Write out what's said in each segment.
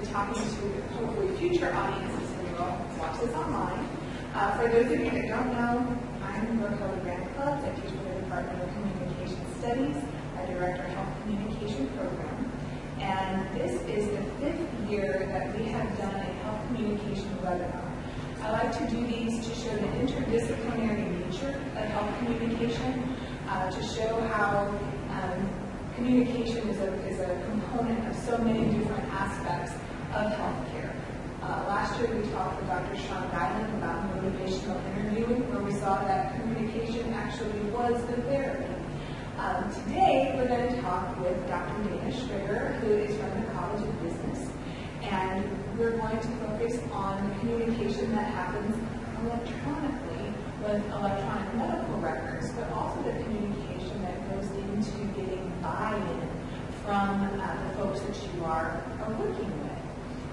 be talking to hopefully future audiences who will watch this online. For those of you that don't know, I'm Raquel Grandclubs. I teach for the Department of Communication Studies. I direct our Health Communication program. And this is the 5th year that we have done a health communication webinar. I like to do these to show the interdisciplinary nature of health communication, to show how communication is a component of so many different aspects of healthcare. Last year we talked with Dr. Schweiger about motivational interviewing, where we saw that communication actually was the therapy. Today we're going to talk with Dr. Schweiger, who is from the College of Business, and we're going to focus on the communication that happens electronically with electronic medical records, but also the communication that goes into getting buy-in from the folks that you are working with.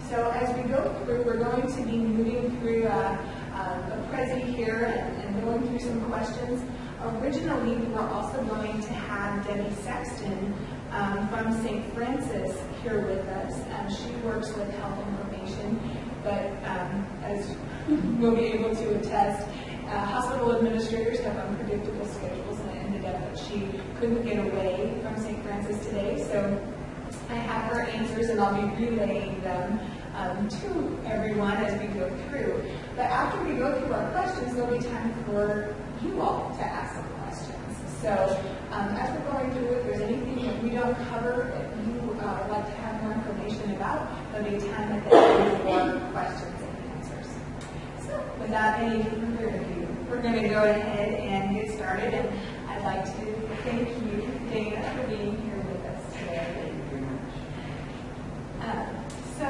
So as we go through, we're going to be moving through a Prezi here and going through some questions. Originally, we were also going to have Debbie Sexton from St. Francis here with us. She works with health information, but as we'll be able to attest, hospital administrators have unpredictable schedules, and it ended up that she couldn't get away from St. Francis today. So I have her answers, and I'll be relaying them to everyone as we go through. But after we go through our questions, there'll be time for you all to ask some questions. So as we're going through, if there's anything that we don't cover that you would like to have more information about, there'll be time at the end for questions and answers. So without any further ado, we're going to go ahead and get started. And I'd like to thank you, Dana, for being here with us today. Thank you very much. So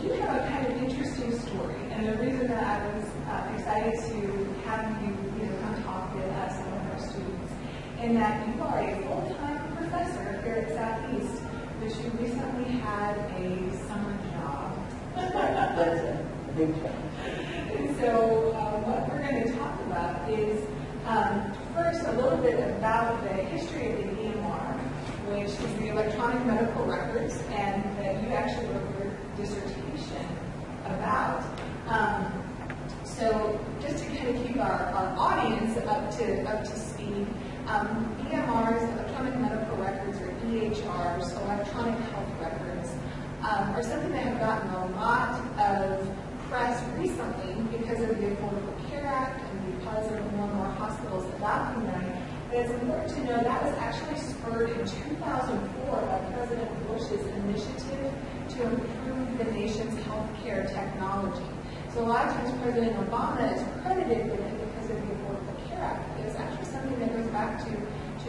you have a kind of interesting story, and the reason that I was excited to have you, come talk with us and with our students, in that you are a full-time professor here at Southeast, but you recently had a summer job. That's a big job. And so what we're going to talk about is first a little bit about the history of the EMR, which is the electronic medical records, and that you actually wrote your dissertation about. So just to kind of keep our audience up to speed, EMRs, electronic medical records, or EHRs, electronic health records, are something that have gotten a lot of press recently because of the Affordable Care Act and because of more and more hospitals adopting them. But it's important to know that was actually spurred in 2004 by President Bush's initiative to improve the nation's healthcare technology. So a lot of times President Obama is credited with it because of the Affordable Care Act. But it's actually something that goes back to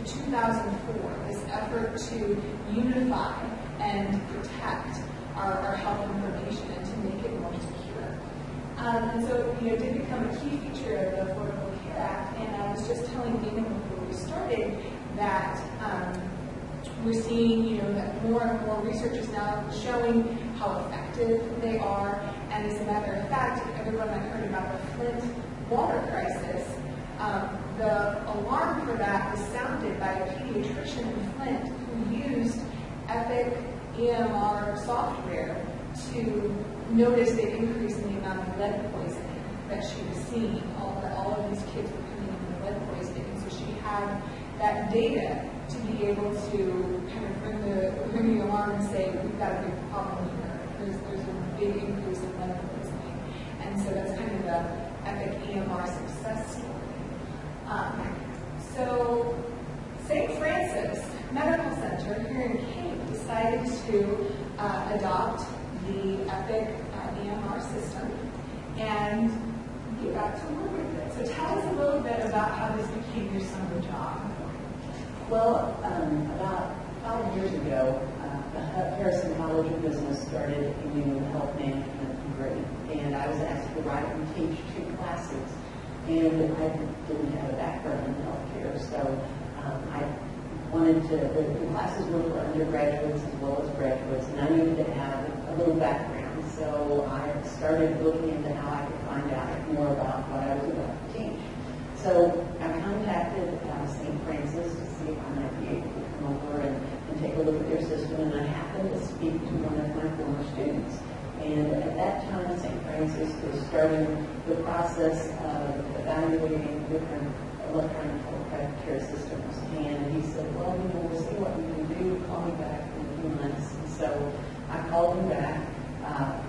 2004, this effort to unify and protect our health information and to make it more secure. And so, it did become a key feature of the Affordable Care Act. And I was just telling Dana before we started that we're seeing, that more and more research is now showing how effective they are. And as a matter of fact, everyone that heard about the Flint water crisis, the alarm for that was sounded by a pediatrician in Flint who used Epic EMR software to notice the increase in the amount of lead poisoning that she was seeing. All of these kids were coming in with lead poisoning, and so she had that data to be able to kind of ring the alarm and say, we've got a big problem here. There's a big increase in lead poisoning. And so that's kind of the Epic EMR success story. So St. Francis Medical Center here in Cape decided to adopt the Epic EMR system, and you got to work with it. So tell us a little bit about how this became your summer job. Well, about 5 years ago, Harrison College of Business started a new health management degree, and I was asked to write and teach 2 classes. And I didn't have a background in healthcare, so I wanted to, the classes were for undergraduates as well as graduates, and I needed to have a little background. So I started looking into how I could find out more about what I was about to teach. So I contacted St. Francis to see if I might be able to come over and take a look at their system, and I happened to speak to one of my former students. And at that time, St. Francis was starting the process of evaluating different electronic health care systems. And he said, well, we'll see what we can do. Call me back in a few months. And so I called him back,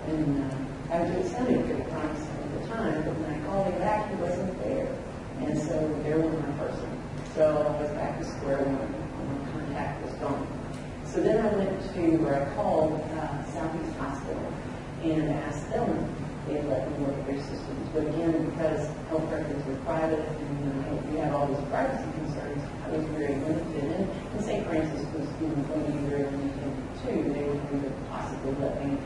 and it sounded pretty promising at the time, but when I called him back, he wasn't there. And so there went my person. So I was back to square one, and my contact was gone. So then I called Southeast Hospital and asked them if they'd let me look at their systems. But again, because health records were private and we have all these privacy concerns, I was very limited. And St. Francis was going to be very limited too. They were going to possibly let me,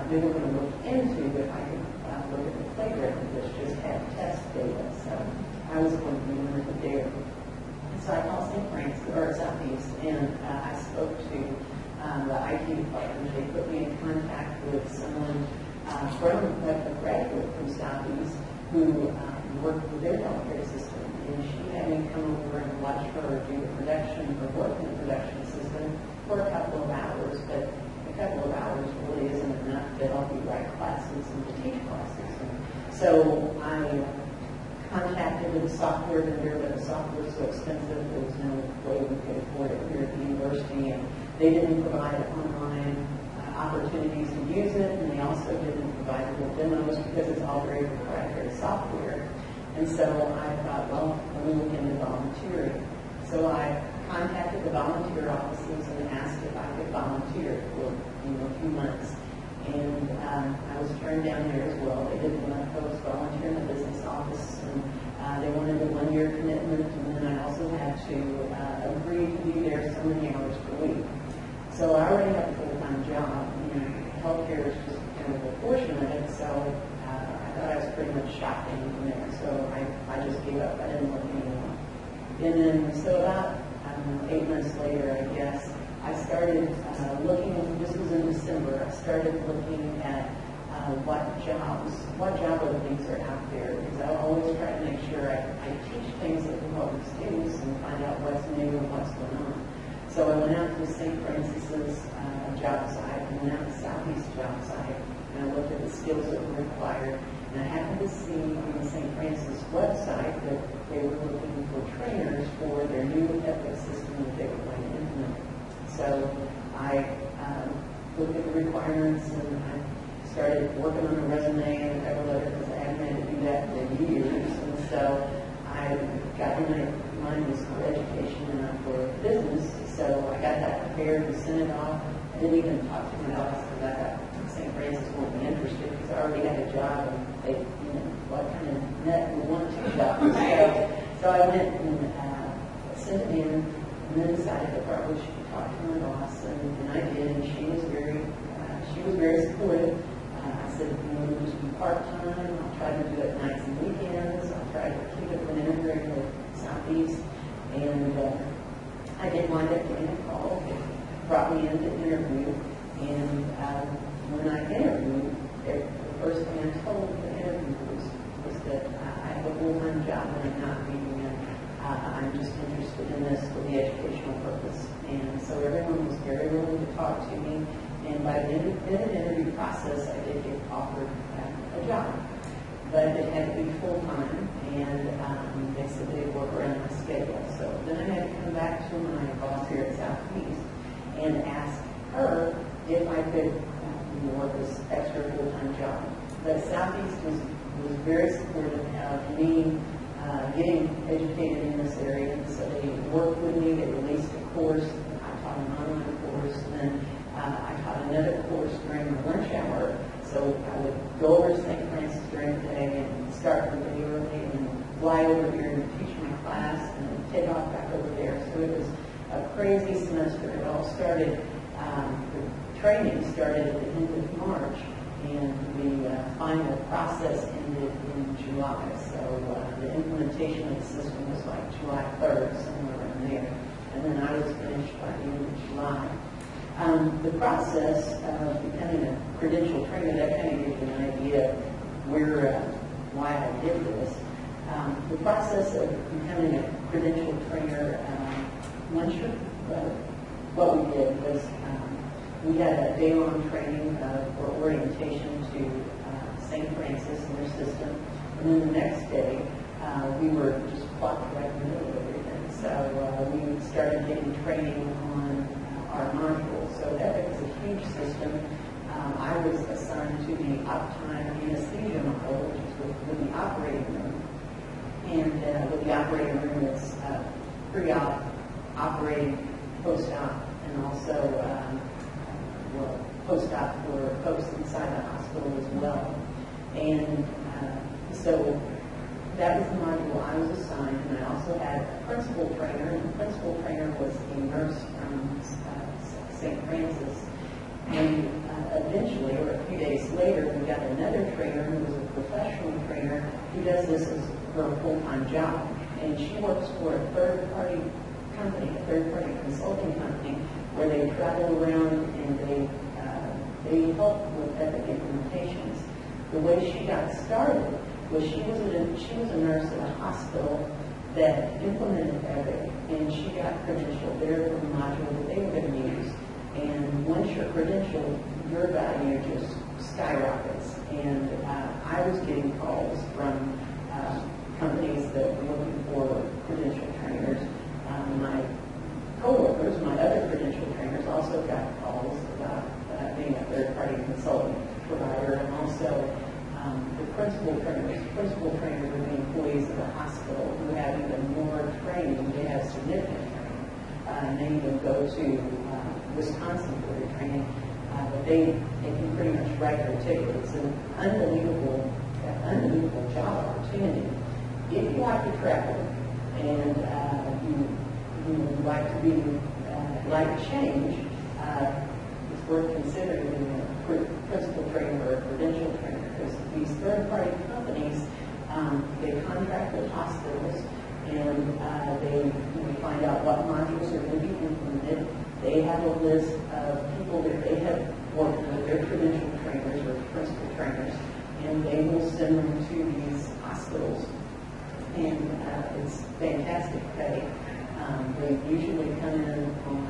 they were going to look into if I could look at the playground, which just had test data. So I was going to be limited there. So I called St. Francis, or Southeast, and I spoke to the IT department. They put me in contact with someone from a graduate from Southeast who worked with their healthcare system. And she had me come over and watch her do the production, or work in the production system for a couple of hours. But a couple of hours really isn't enough to help you write classes and to teach classes. And so I contacted the software vendor, but the software was so expensive, there was no way we could afford it here at the university, and they didn't provide online opportunities to use it, and they also didn't provide little demos because it's all very proprietary software. And so I thought, well, let me look into volunteering. So I contacted the volunteer offices and asked if I could volunteer for a few months. And I was turned down there as well. They didn't let folks volunteer in the business office, and they wanted a one-year commitment, and then I also had to agree to be there so many hours per week. So I already have a full-time job. Healthcare is just kind of a portion of it, so I thought I was pretty much shopping from there. So I just gave up. I didn't look anymore. And then, so about 8 months later, I guess, I started looking, this was in December, I started looking at what job openings are out there, because I always try to make sure I teach things that will help students and find out what's new and what's going on. So I went out to St. Francis's job site, I went out to Southeast job site, and I looked at the skills that were required, and I happened to see on the St. Francis website that they were looking for trainers for their new Epic system that they were going to implement. So I looked at the requirements, and I started working on a resume and a cover letter, because I hadn't had to do that for years. And so I got in my mind was for education and not for business. So I got that prepared and sent it off. I didn't even talk to my boss, because I thought St. Francis won't be interested, because I already had a job, and they, what kind of net would want two jobs. So I went and sent it in, and then decided that probably should talk to my boss, and I did, and she was very supportive. I said, it'll just be part-time, I'll try to do it nights and weekends, I'll try to keep it from integrating with Southeast, and I did wind up getting a call. It brought me in to interview, and when I interviewed, the first thing I told the interviewers was that I have a full-time job and I'm not leaving it. I'm just interested in this for the educational purpose. And so everyone was very willing to talk to me. And by the end of the interview process, I did get offered a job. But it had to be full-time, and they said they'd work around my schedule. So then I had to come back to my boss here at Southeast and ask her if I could work this extra full-time job. But Southeast was very supportive of me getting educated in this area. And so they worked with me. They released a course. I taught an online course, and then I taught another course during my lunch hour. So I would go over to St. Francis during the day and start the day early and fly over here and teach my class and then take off back over there. So it was a crazy semester. It all started, the training started at the end of March, and the final process ended in July. So the implementation of the system was like July 3rd, somewhere around there. And then I was finished by the end of July. The process of becoming a credential trainer, that kind of gives you an idea of why I did this. The process of becoming a credential trainer, what we did was we had a day-long training for orientation to St. Francis and their system. And then the next day, we were just plopped right in the middle of everything. So we started getting training on our modules. So that was a huge system. I was assigned to the uptime anesthesia module, which is with the operating room. And with the operating room, it's pre-op, operating, post-op, and also post-op for folks inside the hospital as well. And so that was the module I was assigned, and I also had a principal trainer, and the principal trainer was a nurse from St. Francis. And eventually, or a few days later, we got another trainer who was a professional trainer who does this as her full-time job. And she works for a third-party company, a third-party consulting company, where they travel around and they help with Epic implementations. The way she got started was she was a nurse at a hospital that implemented Epic, and she got credentialed there for the module that they were going to use. And once you're credentialed, your value just skyrockets. And I was getting calls from companies that were looking for credential trainers. My coworkers, my other credential trainers, also got calls about being a third-party consultant provider, and also the principal trainers. Principal trainers are the employees of the hospital who have even more training. They have significant training. And they even go to Wisconsin for their training, but they can pretty much write their ticket. It's an unbelievable job opportunity. If you like to travel and you like to be like change, it's worth considering being a principal trainer or a credential trainer, because these third-party companies, they contract with hospitals, and they find out what modules are going to be implemented. They have a list of people that they have worked with, their credential trainers or principal trainers, and they will send them to these hospitals. And it's fantastic pay. They usually come in on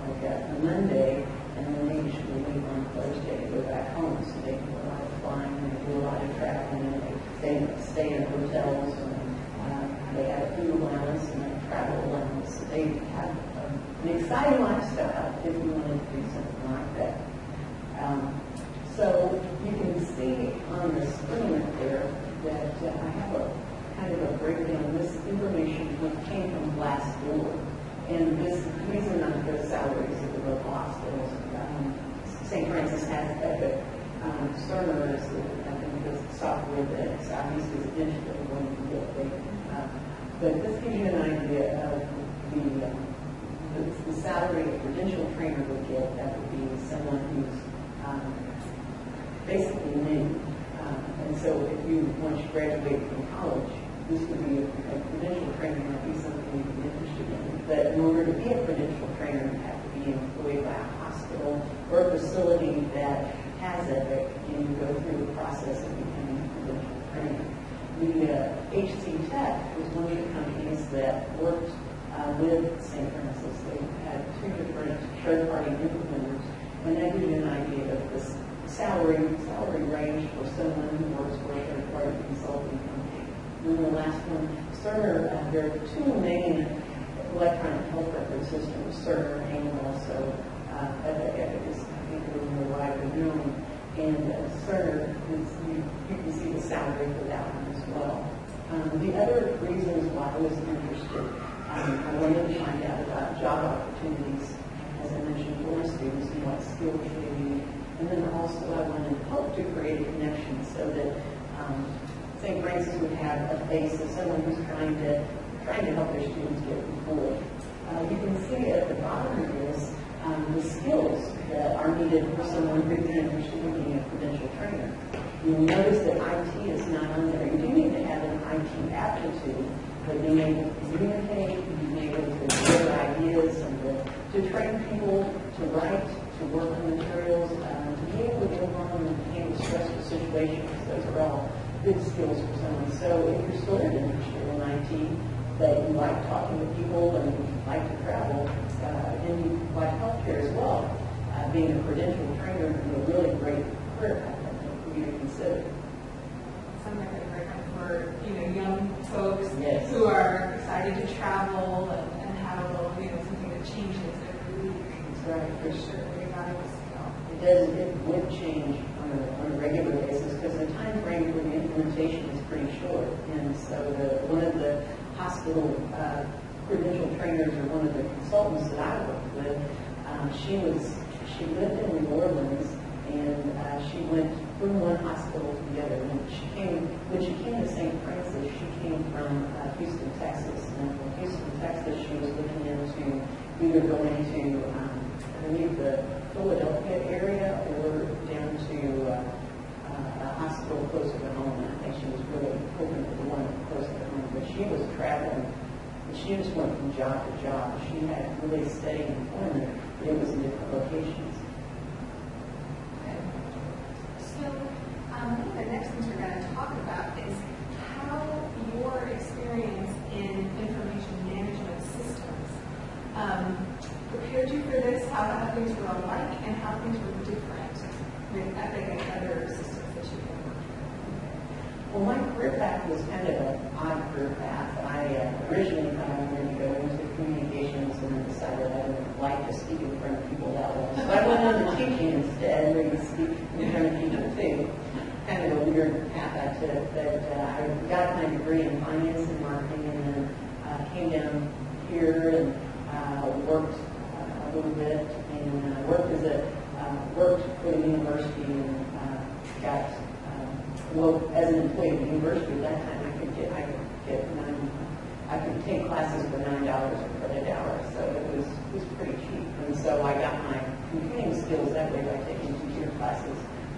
like a Monday, and then they usually leave on Thursday to go back home. So they do a lot of flying, and they do a lot of traveling, and they stay in hotels, and they have food allowance and a travel allowance. So they have an exciting lifestyle if you wanted to do something like that. So you can see on the screen up there that I have a kind of a breakdown. This information came from Glassdoor, and these are not the salaries of the local hospitals. St. Francis has Epic. Cerner is the software that's obviously eventually going to get big. But this gives you an idea of the salary a credential trainer would get. That would be someone who's basically new. And so once you graduate from college, this would be a credential trainer might be something you'd be interested in. But in order to be a credential trainer, you have to be employed by a hospital or a facility that has Epic, and you go through the process of becoming a credential trainer. The HC Tech was one of the companies that worked with St. Francis. They had two different third-party implementers, and that gives you an idea of the salary range for someone who works for a third-party consulting company. And then the last one, Cerner, there are two main electronic health record systems, Cerner and also Epic. Epic is, I think, a little more widely known. And Cerner, you can see the salary for that one as well. The other reasons why I was interested, I wanted to find out about job opportunities, as I mentioned, for my students and what skills they need. And then also I wanted to help to create a connection so that St. Francis would have a face of someone who's trying to help their students get employed. You can see at the bottom of this the skills that are needed for someone who's interested in being a credential trainer. You'll notice that IT is not on there. You do need to have an IT aptitude, but being able to communicate, being able to share ideas, and to train people to write, to work on materials, to be able to go on and handle stressful situations. Those are all good skills for someone. So if you're still interested in IT, but you like talking to people and you like to travel, and you like healthcare as well, being a credential trainer would be a really great career path, I think, for you to consider. Something like a great one for young folks Yes. who are excited to travel and have a little something that changes every week. That's right. For sure, very valuable skill. It would change on a regular basis because the time frame for the implementation is pretty short. And so one of the hospital credential trainers, or one of the consultants that I worked with, she lived in New Orleans, and she went from one hospital to the other. When she came to St. Francis, she came from Houston, Texas. And from Houston, Texas, she was looking into either going to the Philadelphia area or down to a hospital closer to home. And I think she was really hoping for the one closer to home. But she was traveling, and she just went from job to job. She had really steady employment, but it was in different locations. So, one of the next things we're going to talk about is how your experience in information management systems prepared you for this, how things were alike, and how things were different with Epic and other systems that you've been working with. Well, my career path was kind of an odd career path. I originally thought I wanted to go into communications, and then decided I didn't like to speak in front of people that well. So I went into teaching instead, where you speak in front of people too. Kind of a weird path I took. But I got my degree in finance and marketing, and then came down here and worked a little bit, and worked for the university, and got as an employee of the university at that time, I could take classes for $9 a credit hour, so it was pretty cheap. And so I got my computing skills that way by taking computer classes.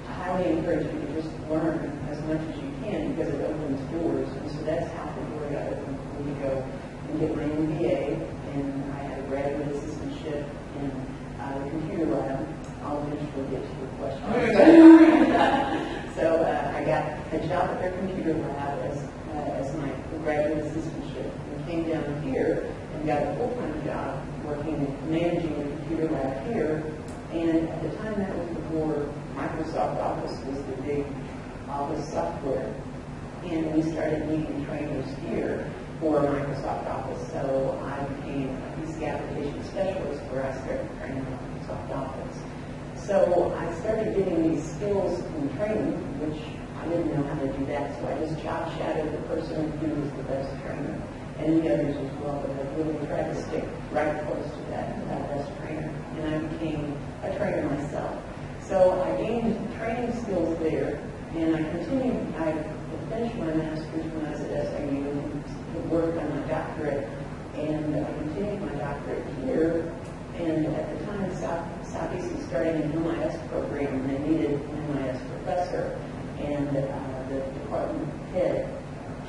I highly encourage you to just learn as much as you can because it opens doors. And so that's how the door got open for me to go and get my MBA, and I had a graduate assistantship in the computer lab. I'll eventually get to your question. So I got a job at their computer lab as my graduate assistantship, and came down here and got a full-time job managing the computer lab here. And at the time, that was before Microsoft Office was the big office software. And we started needing trainers here for Microsoft Office. So I became a PC application specialist where I started training on Microsoft Office. So I started getting these skills in training, which I didn't know how to do that. So I just job shadowed the person who was the best trainer, and the others as well. But I really tried to stick right close to that best trainer. And I became a trainer myself. So I gained training skills there, and I continued. I finished my master's when I was at SIU and worked on my doctorate, and I continued my doctorate here. And at the time, Southeast was starting an MIS program, and they needed an MIS professor. And the department head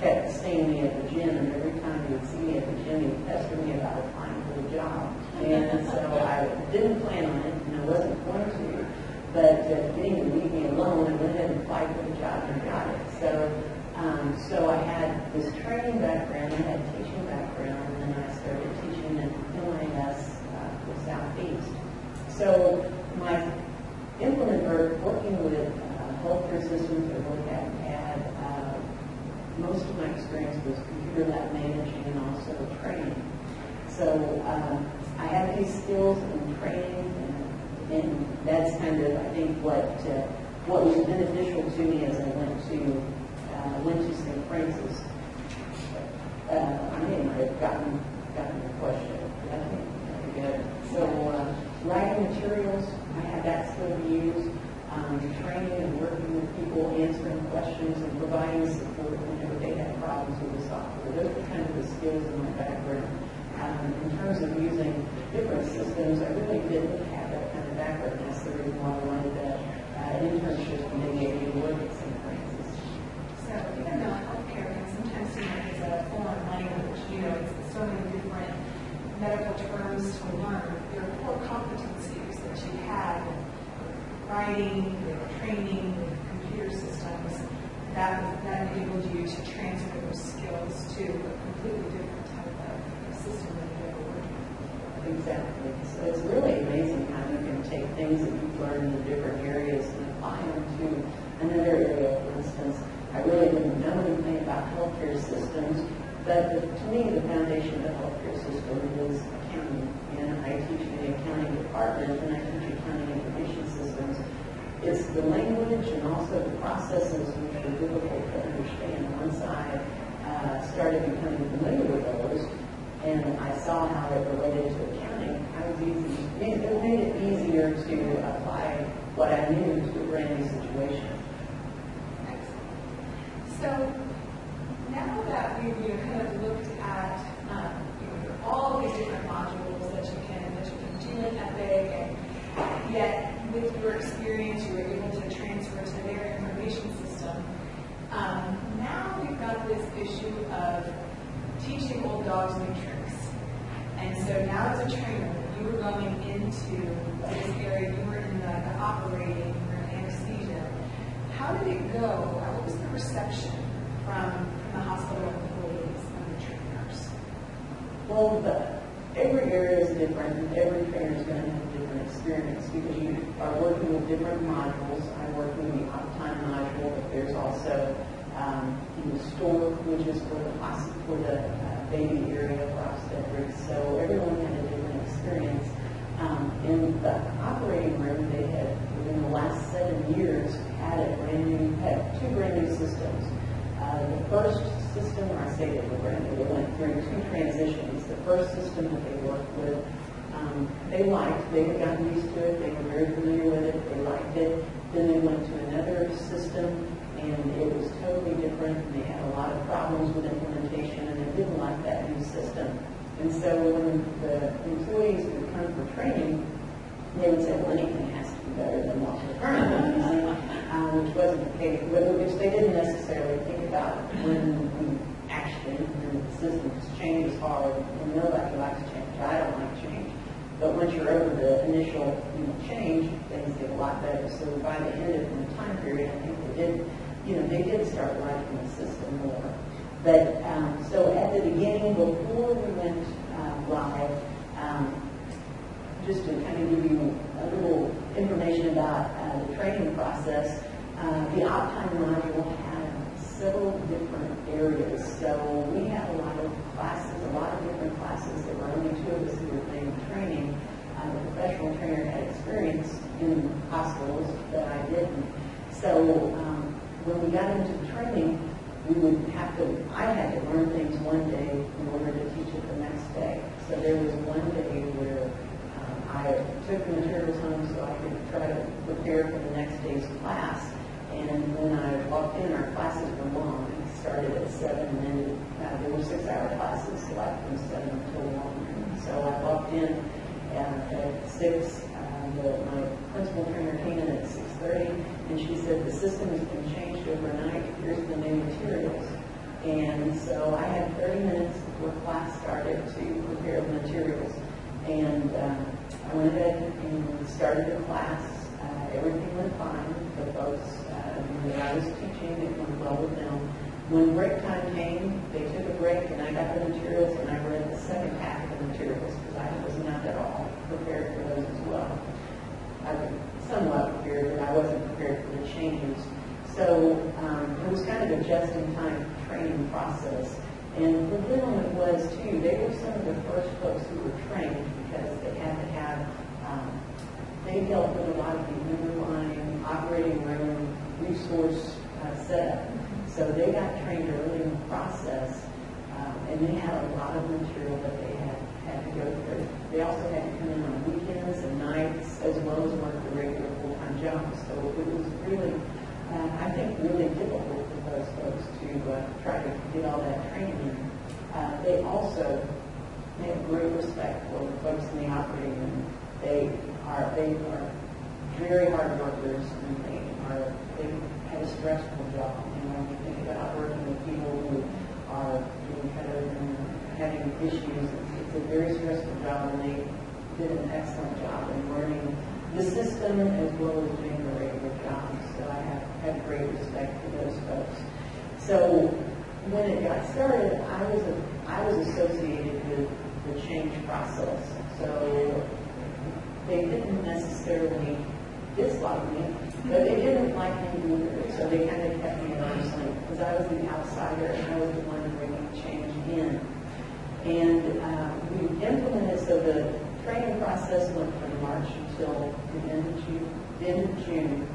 kept seeing me at the gym, and every time he would see me at the gym, he'd pester me about applying for the job. And so I didn't plan on it, and I wasn't going to. But getting to leave me alone, I went ahead and applied for the job and got it. So I had this training background, I had teaching background, and then I started teaching at MIS for Southeast. So my working with healthcare systems that really hadn't had, most of my experience was computer lab managing and also training. So I have these skills in training, and that's kind of, I think, what was beneficial to me as I went to St. Francis. I may not have gotten the question. I think good. So writing materials, I have that skill to use. Training and working with people, answering questions, and providing support whenever they have problems with the software. Those are kind of the skills in my background. In terms of using different systems, I really didn't have that kind of background. That's the reason why I wanted an internship and being able to work at St. Francis. So even though healthcare can sometimes seem like it's a foreign language, it's so many different medical terms to learn, there are core competencies that you have in writing, training, computer systems, that enabled you to transfer those skills to a completely different type of system that you've ever worked with. Exactly. So it's really amazing how you can take things that healthcare system is accounting, and I teach in the accounting department, and I teach accounting information systems. It's the language and also the processes which are difficult to understand. Once I started becoming familiar with those, and I saw how it related to accounting, it made it easier to apply what I knew to a brand new situation. Excellent. So now that we've kind of looked at all these different modules that you can do in Epic, and yet with your experience you were able to transfer to their information system. Now we've got this issue of teaching old dogs new tricks. And so now as a trainer, you were going into this area, you were in the operating, you were in anesthesia. How did it go? What was the reception from the hospital employees and the trainers? Well, every area is different, and every trainer is going to have a different experience because you are working with different modules. I work with the uptime module, but there's also the store, which is for the baby area for obstetrics. So everyone had a different experience. In the operating room, they had, within the last 7 years, had two brand new systems. The first system, or I say they were brand new, they went through 2 transitions. The first system that they worked with, they had gotten used to it, they were very familiar with it, they liked it. Then they went to another system, and it was totally different, and they had a lot of problems with implementation, and they didn't like that new system. And so when the employees would come for training, they would say, well, anything has to be better than what we're currently using, which wasn't the case, which they didn't necessarily think about when the systems change is hard, and nobody likes change. I don't like change. But once you're over the initial change, things get a lot better. So by the end of the time period, I think they did start liking the system more. But so at the beginning, before we went live, just to kind of give you a little information about the training process, the Optime module had several different areas. So we had a lot of different classes. There were only 2 of us who were doing training. The professional trainer had experience in hospitals, but I didn't. So when we got into the training, I had to learn things one day in order to teach it the next day. So there was one day where I took the materials home so I could try to prepare for the next day's class. And when I walked in, our classes were long. It started at 7, and then there were 6-hour classes, like from 7 until 1. So I walked in at 6. My principal trainer came in at 6:30, and she said, the system has been changed overnight. Here's the new materials. And so I had 30 minutes before class started to prepare the materials. And I went ahead and started the class. Everything went fine. The folks that I was teaching, it went well with them. When break time came, they took a break, and I got the materials, and I read the second half of the materials because I was not at all prepared for those as well. I was somewhat prepared, but I wasn't prepared for the changes. So it was kind of a just-in-time training process. And for them it was, too, they were some of the first folks who were trained because they had to have, they dealt with a lot of the underlying operating room resource setup. So they got trained early in the process, and they had a lot of material that they had to go through. They also had to come in on weekends and nights, as well as work the regular full-time jobs. So it was really, I think, really difficult for those folks to try to get all that training in. They also have great respect for the folks in the operating room. They are very hard workers, and they have a stressful job. When you think about working with people who are getting better and having issues, it's a very stressful job, and they did an excellent job in learning the system as well as doing the regular job. So I have great respect for those folks. So when it got started, I was associated with the change process. So they didn't necessarily dislike me, but they didn't like me either. So they kind of kept me at arm's length because I was the outsider and I was the one bringing change in. And we implemented, so the training process went from March until the end of June.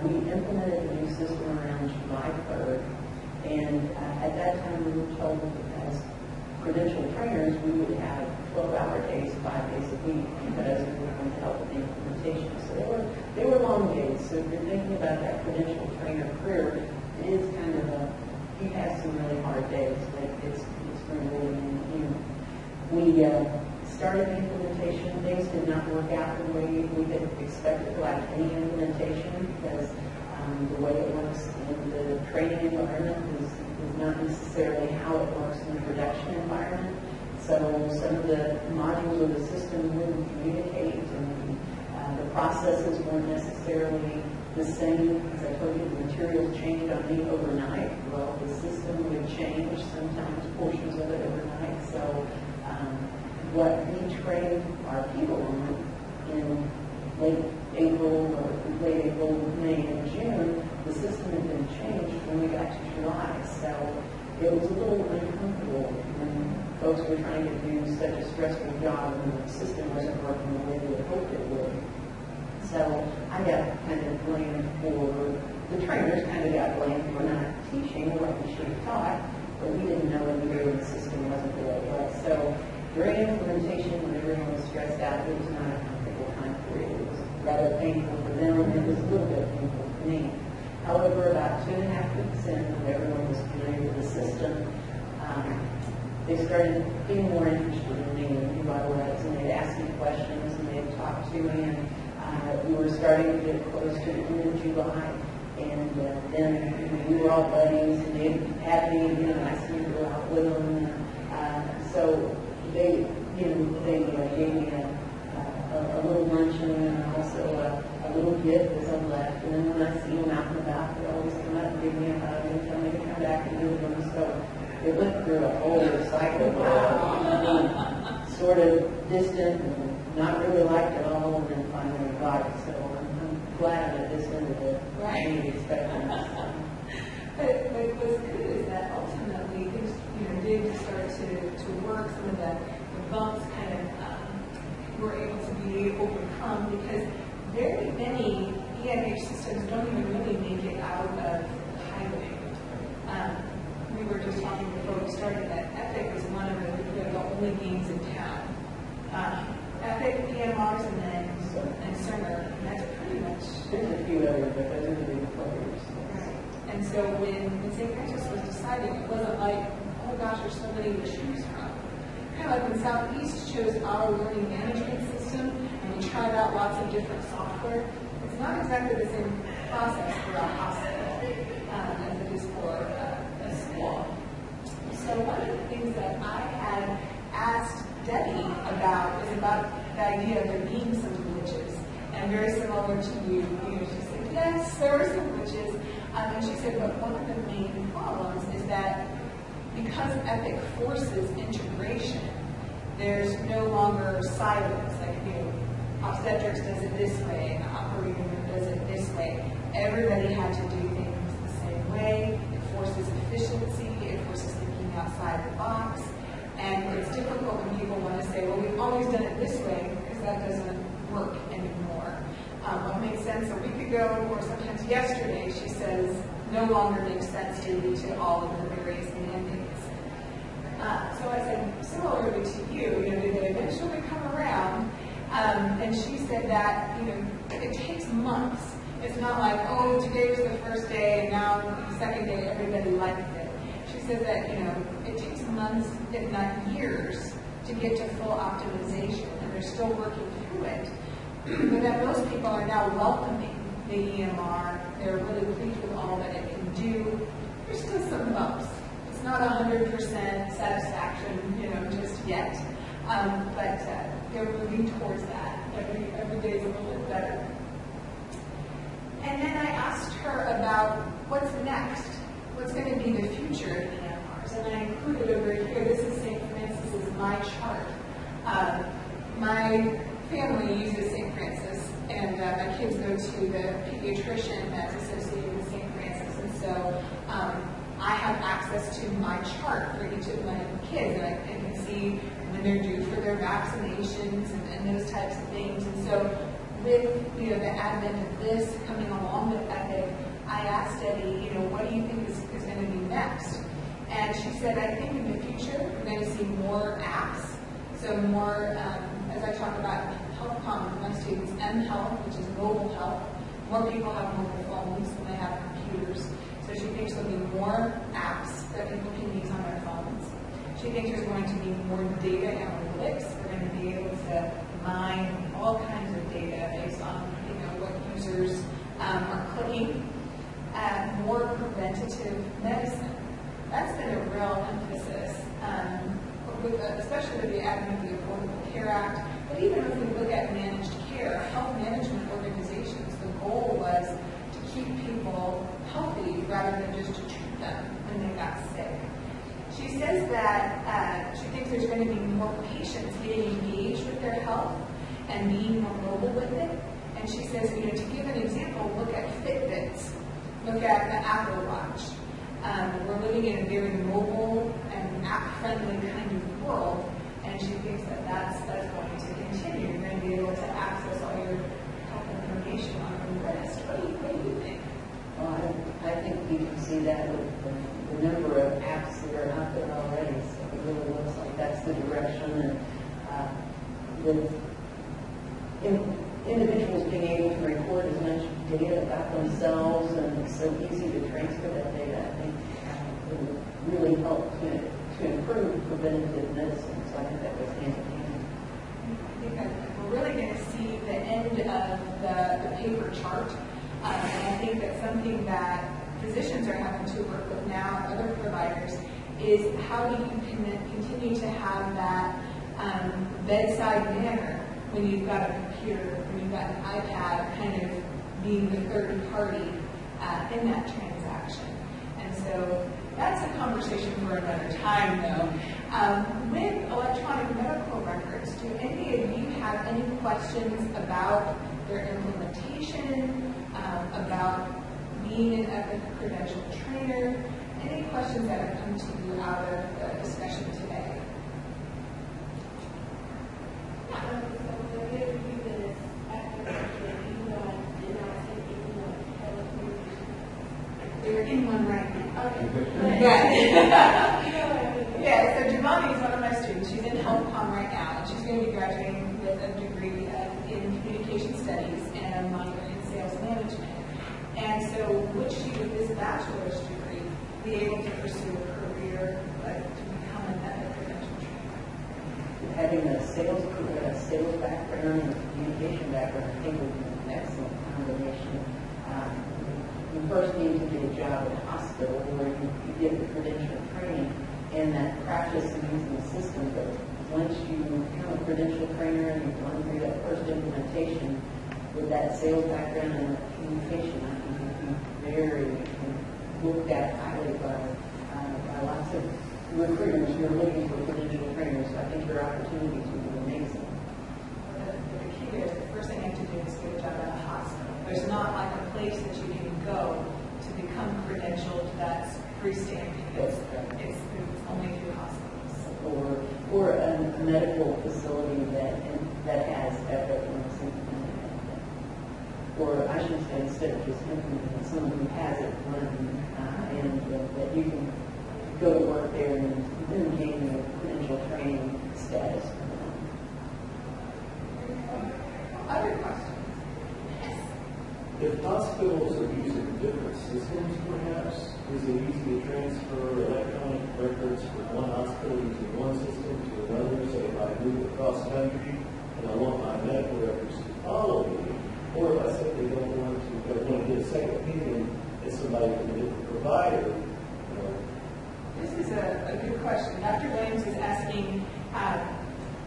We implemented the new system around July 3rd. And at that time, we were told that as credentialed trainers, we would have 12-hour days, 5 days a week, because we were going to help with the implementation. So they were long days. So if you're thinking about that credentialed trainer career, it is kind of you have some really hard days. Like it's really, we started the implementation. Things did not work out the way we had expected, like any implementation, because the way it works in the training environment is not necessarily how it works in the production environment. So some of the modules of the system wouldn't communicate, and the processes weren't necessarily the same. As I told you, the materials changed on me overnight. Well, the system would change, sometimes portions of it overnight. So what we trained our people on in late April, May, and June, the system had been changed when we got to July. So it was a little uncomfortable when folks were trying to do such a stressful job and the system wasn't working the way they had hoped it would. So I got kind of blamed for, the trainers kind of got blamed for not teaching what we should have taught, but we didn't know when the system wasn't the way it was. So during implementation, when everyone was stressed out, it was not a comfortable time period. It was rather painful for them, and it was a little bit painful for me. However, about 2.5 weeks in, when everyone was familiar with the system, they started being more interested in me and who I was, and they'd ask me questions, and they'd talk to me, and we were starting to get close to the end of July, and then we were all buddies, and they'd have me, ask me to go out with them. So they gave me a little luncheon and also a little gift as I left. And then when I see them out and about, they always come up and give me a hug and tell me to come back and do them. So it went through a whole cycle of being sort of distant and not really liked at all, and then finally got it. So I'm glad that this ended up being expected. But what's good is that ultimately things did start to work. Some of the bumps kind of were able to be overcome, because very many EMH systems don't even really make it out of the highway. We were just talking before we started that Epic is one of the only games in town. Epic, EMRs, and Cerner, and that's pretty much. There's a few others, but those are the big players. Right. And so when St. Francis was deciding, it wasn't like, oh gosh, there's so many to choose from. Kind of like when Southeast chose our learning management system, and we tried out lots of different software. It's not exactly the same process for a hospital as it is for a school. So one of the things that I had asked Debbie about is about the idea of there being some glitches. And very similar to you, she said, yes, there are some glitches. And she said, but one of the main problems is that because Epic forces integration, there's no longer silos. Like, obstetrics does it this way, and the operating room does it this way. Everybody had to do things the same way. It forces efficiency. It forces thinking outside the box. And it's difficult when people want to say, well, we've always done it this way, because that doesn't work anymore. What makes sense a week ago, or sometimes yesterday, she says, no longer makes sense due to all of the various mandates. So I said, similarly to you, did they eventually come around? And she said that, it takes months. It's not like, oh, today was the first day, and now the second day everybody liked it. She said that, it takes months, if not years, to get to full optimization, and they're still working through it. But that most people are now welcoming the EMR. They're really pleased with all that it can do. There's still some bumps. It's not 100% satisfaction, just yet. But they're moving towards that. Every day is a little bit better. And then I asked her about what's next. What's going to be the future of EMRs? And I included over here, this is St. Francis's My Chart. My family uses St. Francis, and my kids go to the pediatrician that's associated with St. Francis. And so I have access to my chart for each of my kids, and I can see when they're due for their vaccinations and those types of things. And so with the advent of this coming along with Epic, I asked Debbie, what do you think is going to be next? And she said, I think in the future we're going to see more apps. So more, as I talk about health comm with my students, mHealth, which is mobile health. More people have mobile phones than they have computers. So she thinks there'll be more apps that people can use on their phones. She thinks there's going to be more data analytics. We're going to be able to mine all kinds of data based on what users are clicking. More preventative medicine. That's been a real emphasis, especially with the advent of the Affordable Care Act. But even if we look at managed care, health management organizations, the goal was to keep people healthy rather than just to treat them when they got sick. She says that she thinks there's going to be more patients getting engaged with their health and being more mobile with it. And she says, to give an example, look at Fitbits, look at the Apple Watch. We're living in a very mobile and app-friendly kind of world, and she thinks that that's going to continue. You're going to be able to access all your health information on your wrist. What do you think? Well, I think you can see that with the number of apps that are out there already. So it really looks like that's the direction. And with individuals being able to record as much data about themselves, and it's so easy to transfer that data, I think it would really help to improve preventative medicine. So I think that goes hand in hand. I think that we're really going to see the end of the paper chart. And I think that something that physicians are having to work with now, other providers, is how do you continue to have that bedside manner when you've got a computer, when you've got an iPad kind of being the third party in that transaction. And so that's a conversation for another time, though. With electronic medical records, do any of you have any questions about their implementation, about being an Epic credentialed trainer? Any questions that have come to you out of the discussion today? You're in one right now. Okay. Yeah, so Giovanni is one of my students. She's in health comm right now, and she's going to be graduating with a degree in communication studies and a minor in sales management. And so would she, with this bachelor's degree, be able to pursue a career to become an Epic credentialed trainer? Having a sales background and a communication background, I think would be an excellent combination. You first need to get a job at a hospital where you get the credential training and that practice in using the system. But once you become a credential trainer and you've gone through that first implementation with that sales background and that communication, I think you'd be very looked at highly by lots of recruiters who are looking for credential trainers. So I think your opportunities would be amazing. The key is the first thing you have to do is get a job at a hospital. There's not like a place that you can go to become credentialed that's freestanding. It's only through hospitals. Or a medical facility that has Epic and it's implemented. Or I should say, instead of just implementing, someone who has it running, and that you can go to work there and then gain your credential training status. Other questions? If hospitals are using different systems, perhaps, is it easy to transfer electronic records from one hospital using one system to another? So if I move across country and I want my medical records to follow me, or if I simply don't want to get a second opinion at somebody from a different provider, This is a good question. Dr. Williams is asking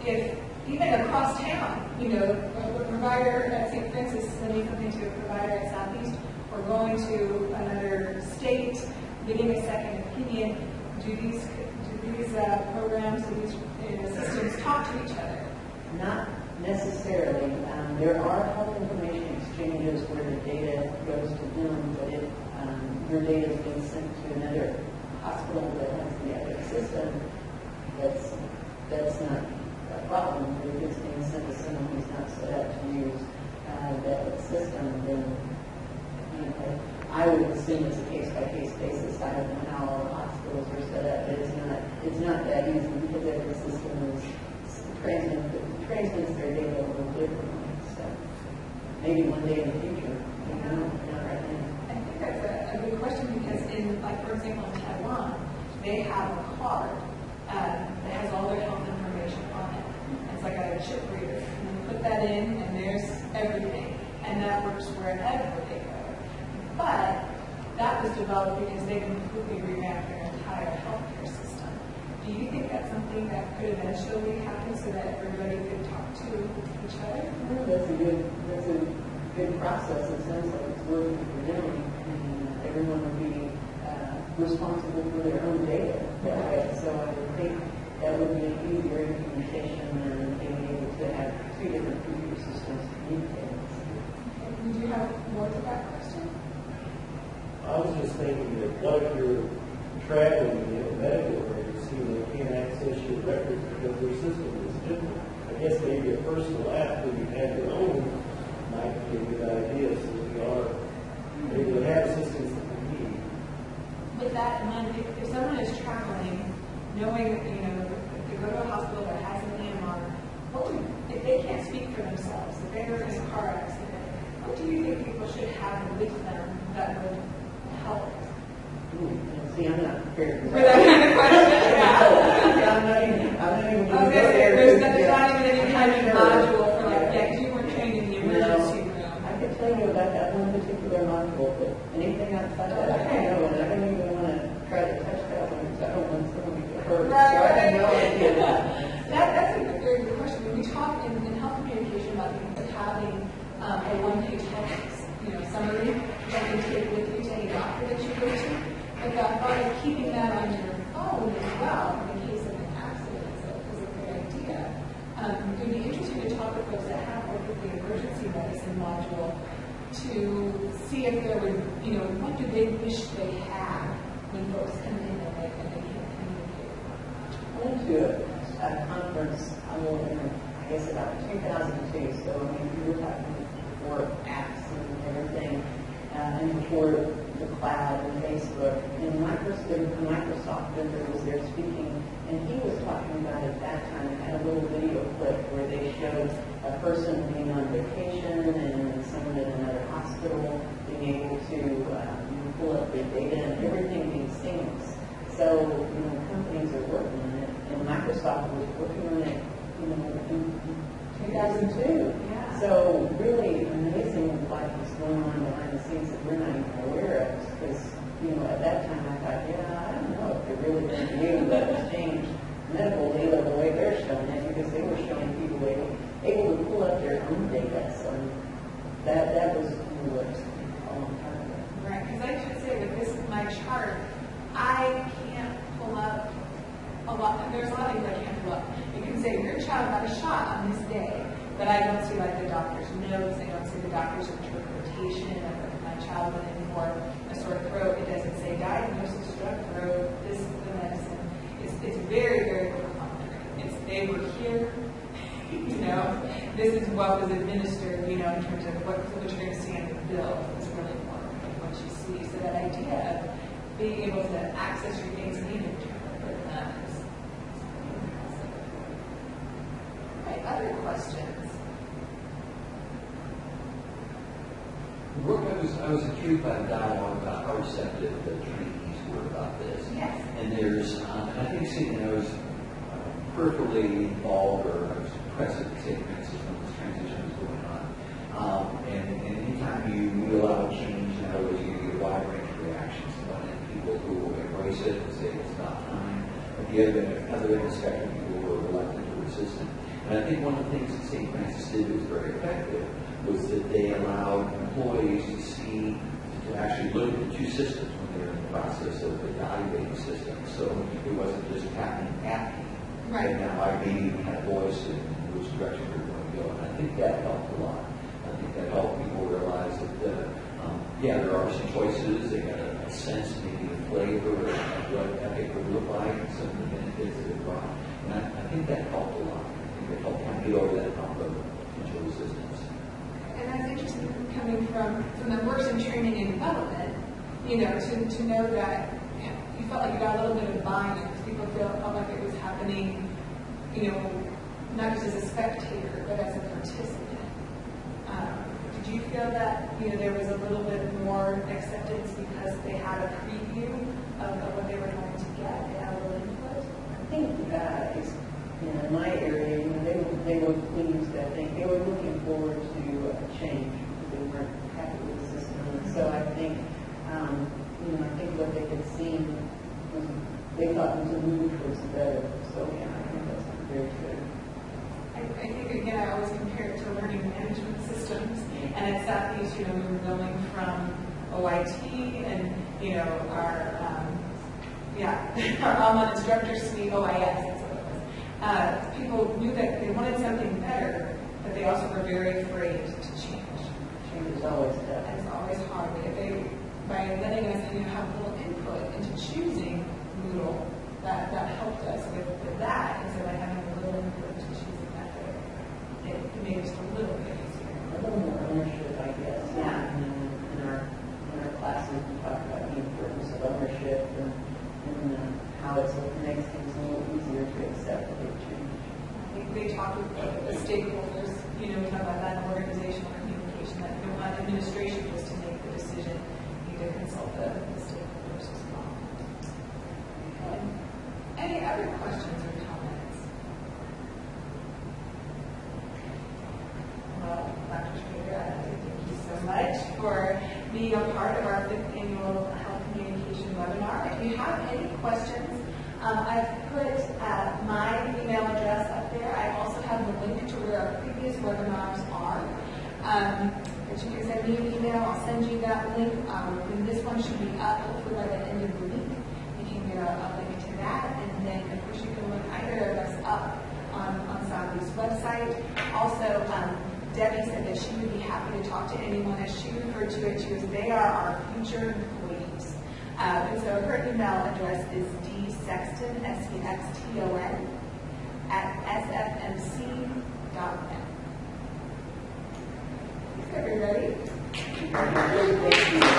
if even across town, a provider at St. Francis is sending something to a provider at Southeast, or going to another state, getting a second opinion, do these programs, do these systems talk to each other? Not necessarily. There are health information exchanges where the data goes to them, but if your data is being sent to another hospital that has the Epic system, that's not a problem. If it's being sent to someone who's not set up to use the Epic system, then I would assume it's a case-by-case basis. I don't know how all hospitals are set up, but it's not that easy because every system is transmits their data a little differently. So maybe one day in the future, not right now. I think that's a good question because for example, in Taiwan, they have a card that has all their health information on it. It's like a chip reader. And you put that in, and there's everything. And that works wherever they go. But that was developed because they completely revamped their entire healthcare system. Do you think that's something that could eventually happen so that everybody could talk to each other? Well, that's a good process. It sounds like it's working for them, and everyone would be responsible for their own data. Right? So I would think that would be an easier implementation than being able to have two different computer systems communicate. Do you have more to that question? I was just thinking that what if you're traveling in a medical emergency and they can't access your records because their system is different? I guess maybe a personal app where you have your own might be a good idea so that we are able to have systems that we need. With that in mind, if someone is traveling, knowing that, if they go to a hospital that has an EMR, if they can't speak for themselves, if they're in a car accident, what do you think people should have with them that would help? See, I'm not prepared For that kind of question, yeah. I'm not even I was going to say, there's not even any kind of module for because you weren't trained in the emergency room. I could tell you about that one particular module, but anything outside that, I don't know, and I don't even want to try to touch that one because I don't want someone to get hurt. Right. So I have no idea. That's a very good question. When we talk in health communication about things like having a one-page health summary that you take with you to any doctor that you go to, but that thought of keeping that on your phone as well in case of an accident is a good idea. It would be interesting to talk with folks that have worked with the emergency medicine module to see if there would, what do they wish they had when folks come in and they can't communicate. I went to a conference, I guess about 2002, so we were talking before apps and everything, and before the cloud and Facebook, and Microsoft vendor was there speaking, and he was talking about at that time, had a little video clip where they showed a person being on vacation and someone in another hospital being able to pull up their data and everything being seamless. So, companies are working on it, and Microsoft was working on it, in 2002. Yeah. So, really amazing what was going on behind the scenes that we're not even aware of, because, at that time I thought, I don't know if they're really going to be able to exchange medical data the way they're showing it, because they were showing people able to pull up their own data. So, that was a long time ago. Right, because I should say that this is my chart. I can't pull up a lot. There's a lot of things I can't pull up. You can say your child got a shot on this day, but I don't see like the doctor's notes. I don't see the doctor's interpretation of if my child went in for a sore throat. It doesn't say diagnosis, strep throat, this is the medicine. It's very, very overcomplicated. They were here. This is what was administered. In terms of what you're going to see on the bill is really more of what you see. So that idea of being able to access your things needed to interpret them is impressive. Okay, other questions? I was intrigued by the dialogue about how receptive the trainees were about this. Yes. And there's, and I think seeing I was peripherally involved, or I was present at St. Francis when this transition was going on. And anytime you allow change, in other words, you get a wide range of reactions. One end, people who will embrace it and say it's about time. At the other end of the spectrum, people who are reluctant or resistant. And I think one of the things that St. Francis did that was very effective was that they allowed employees to see, to actually look at the two systems when they were in the process of evaluating systems. So it wasn't just happening at me. Right. And now I maybe had a voice in which direction we're going to go. And I think that helped a lot. I think that helped people realize that, there are some choices. They got a sense maybe the flavor of what Epic would look like and some of the benefits that it brought. And I think that helped a lot. I think it helped kind of get over that hump of potential resistance. And that's interesting coming from the works in training and development, you know, to know that you felt like you got a little bit of buy-in because people felt like it was happening, you know, not just as a spectator, but as a participant. Did you feel that, you know, there was a little bit more acceptance because they had a preview of what they were going to get? They had a little input? I think it's, you know, in my area, you know, they were pleased. I think they were looking forward to a change because they weren't happy with the system. And so I think, you know, I think what they had seen was they thought was a move towards the better. So yeah, I think that's very good. I think, again, I always compare it to learning management systems. And it's that piece, you know, we were going from OIT and, you know, our online instructor suite, OIS, that's what it was. People knew that they wanted something better, but they also were very afraid to change. Change is always tough. And it's always hard. But if by letting us, you know, have a little input into choosing Moodle, that helped us with that. And so by having a little input into choosing that, it made it just a little bit easier. A little more ownership, I guess. Yeah. And in our classes, we talk about the importance of ownership and how it makes things a little easier to accept that they've changed. I think they talk with the stakeholders, you know, we talk about that in organizational communication, that you don't want administration just to make the decision. You need to consult the stakeholders as well. Okay. Any other questions or comments? Well, Dr. Schweiger, thank you so much for being a part of our 5th annual health communication webinar. If you have any questions, I've put my email address up there. I also have the link to where our previous webinars are. But you can send me an email. I'll send you that link. And this one should be up hopefully by the end of the week. You can get a link to that. And then, of course, you can look either of us up on Sandy's website. Also, Debbie said that she would be happy to talk to anyone, as she referred to it, as they are our future employees. And so her email address is dsexton, S-E-X-T-O-N, @sfmc.net. Is everybody ready?